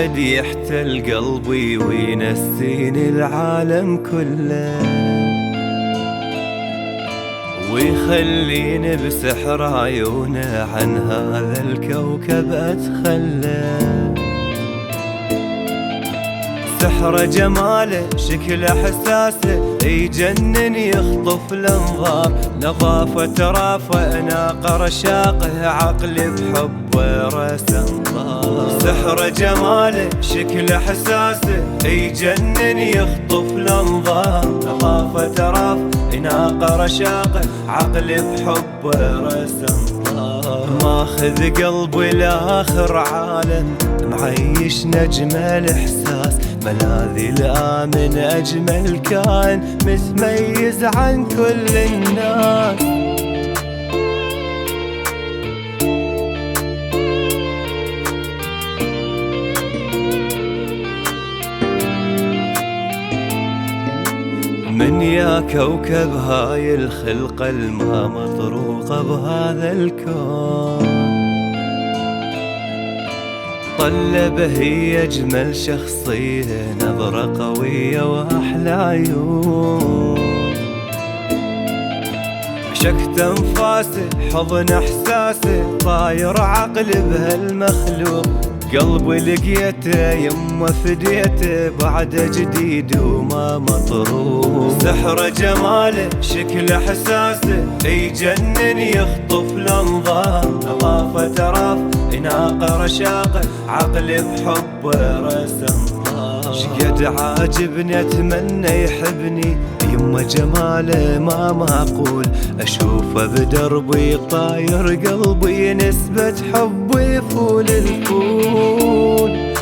واحد يحتل قلبي وينسيني العالم كله، ويخليني بسحر عيونه عن هذا الكوكب أتخلى. سحر جماله شكله حساسه يجنن يخطف الانظار، نظافة رافة ناقة رشاقه عقلي بحبه رسم طار. سحر جماله شكله حساسه يجنن يخطف الانظار، نظافة رافة ناقة رشاقه عقلي بحبه رسم طار. ماخذ قلبي لاخر عالم معيش نجم الاحساس، ملاذي الآمن أجمل كائن متميز عن كل الناس. من يا كوكب هاي الخلقة الما مطروقة بهذا الكون، طلبه هي أجمل شخصية نظرة قوية وأحلى عيون، عشقت أنفاسه حضن إحساسه طاير عقلي بهالمخلوق، قلبي لقيته يمه فديته بعده جديد وما مطروق. سحر جماله شكله حساسه يجنن يخطف الانظار، نظافة راف ناقة رشاقه عقلي بحبه رسم طار. شقد عاجبني اتمنى يحبني يمه جماله ما معقول، اشوفه بدربي طاير قلبي نسبة حبي فول الفول.